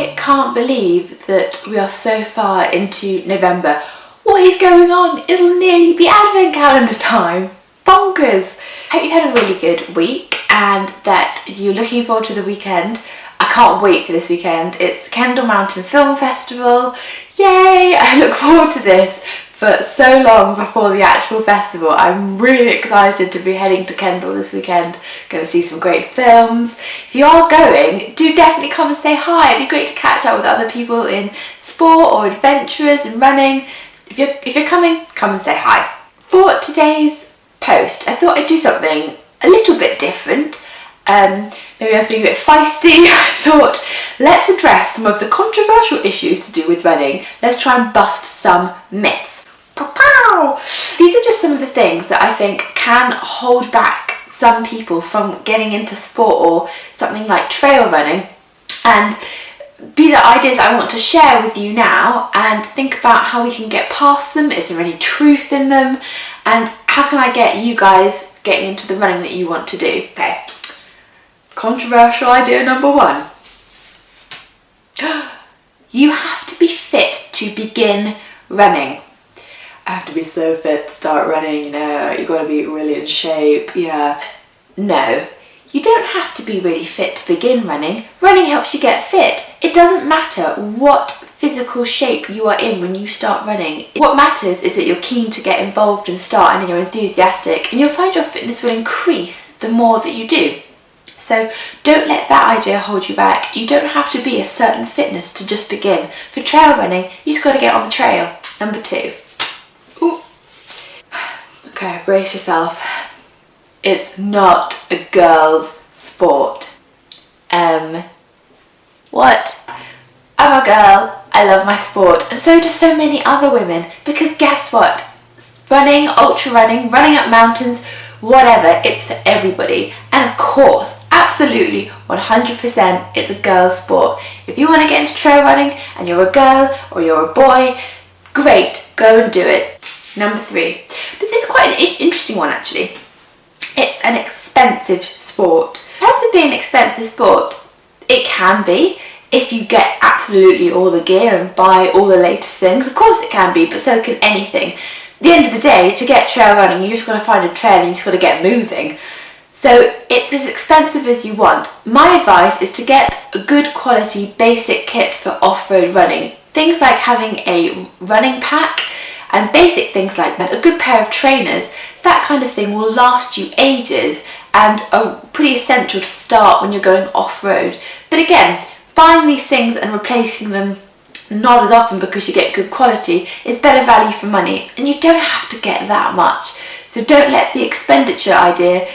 I can't believe that we are so far into November. What is going on? It'll nearly be Advent calendar time. Bonkers. I hope you've had a really good week and that you're looking forward to the weekend. I can't wait for this weekend. It's Kendal Mountain Film Festival. Yay! I look forward to this for so long before the actual festival. I'm really excited to be heading to Kendal this weekend. Going to see some great films. If you are going, do definitely come and say hi. It'd be great to catch up with other people in sport or adventurers and running. If you're coming, come and say hi. For today's post, I thought I'd do something a little bit different. Maybe I'm feeling a bit feisty. I thought, let's address some of the controversial issues to do with running. Let's try and bust some myths. Pow! These are just some of the things that I think can hold back some people from getting into sport or something like trail running, and be the ideas I want to share with you now, and think about how we can get past them. Is there any truth in them? And how can I get you guys getting into the running that you want to do? Okay. Controversial idea number one. You have to be fit to begin running. I have to be so fit to start running, you know, you got to be really in shape, yeah. No, you don't have to be really fit to begin running. Running helps you get fit. It doesn't matter what physical shape you are in when you start running. What matters is that you're keen to get involved and start, and you're enthusiastic, and you'll find your fitness will increase the more that you do. So don't let that idea hold you back. You don't have to be a certain fitness to just begin. For trail running, you just got to get on the trail. Number two. Ooh. Okay, brace yourself. It's not a girl's sport. What? I'm a girl. I love my sport, and so do so many other women. Because guess what? Running, ultra running, running up mountains, whatever, it's for everybody. And of course, absolutely 100% it's a girl's sport. If you want to get into trail running and you're a girl or you're a boy, great, go and do it. Number three. This is quite an interesting one actually. It's an expensive sport. In terms of being an expensive sport, it can be if you get absolutely all the gear and buy all the latest things. Of course it can be, but so can anything. At the end of the day, to get trail running, you just got to find a trail and you just got to get moving. So it's as expensive as you want. My advice is to get a good quality basic kit for off-road running. Things like having a running pack and basic things like that, a good pair of trainers, that kind of thing will last you ages and are pretty essential to start when you're going off-road. But again, buying these things and replacing them not as often because you get good quality is better value for money, and you don't have to get that much. So don't let the expenditure idea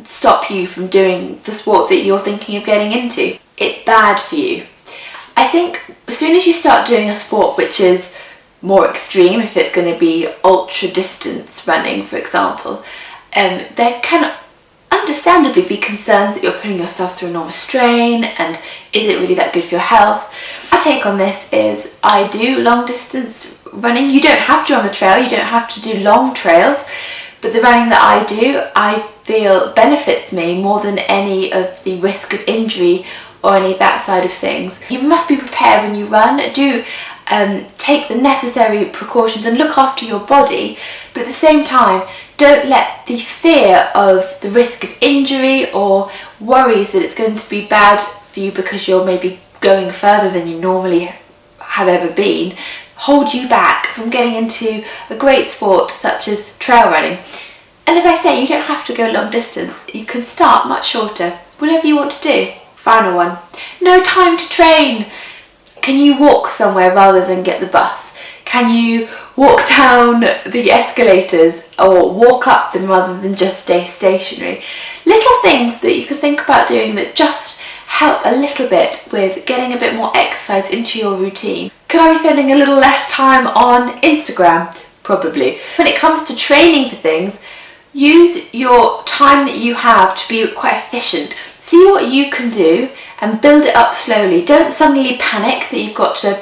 stop you from doing the sport that you're thinking of getting into. It's bad for you. I think as soon as you start doing a sport which is more extreme, if it's going to be ultra distance running for example, there can understandably be concerns that you're putting yourself through enormous strain, and is it really that good for your health? My take on this is I do long distance running. You don't have to on the trail, you don't have to do long trails, but the running that I do, I feel benefits me more than any of the risk of injury or any of that side of things. You must be prepared when you run. Do take the necessary precautions and look after your body, but at the same time don't let the fear of the risk of injury or worries that it's going to be bad for you because you're maybe going further than you normally have ever been hold you back from getting into a great sport such as trail running. And as I say, you don't have to go long distance. You can start much shorter, whatever you want to do. Final one. No time to train. Can you walk somewhere rather than get the bus? Can you walk down the escalators or walk up them rather than just stay stationary? Little things that you can think about doing that just help a little bit with getting a bit more exercise into your routine. Could I be spending a little less time on Instagram? Probably. When it comes to training for things, use your time that you have to be quite efficient. See what you can do and build it up slowly. Don't suddenly panic that you've got to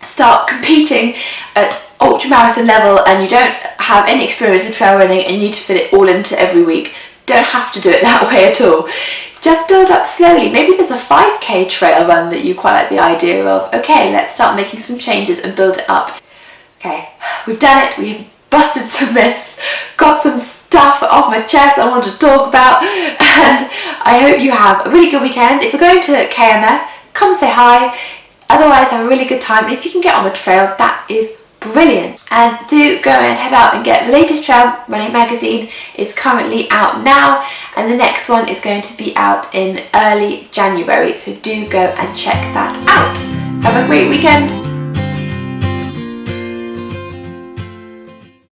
start competing at ultramarathon level and you don't have any experience in trail running and you need to fit it all into every week. Don't have to do it that way at all. just build up slowly. Maybe there's a 5k trail run that you quite like the idea of. Okay, let's start making some changes and build it up. Okay, we've done it. We've busted some myths, got some stuff off my chest I want to talk about, and I hope you have a really good weekend. If you're going to KMF, come say hi. Otherwise, have a really good time. And if you can get on the trail, that is brilliant. And do go and head out and get the latest trail running magazine. Is currently out now, and the next one is going to be out in early January, so do go and check that out. Have a great weekend.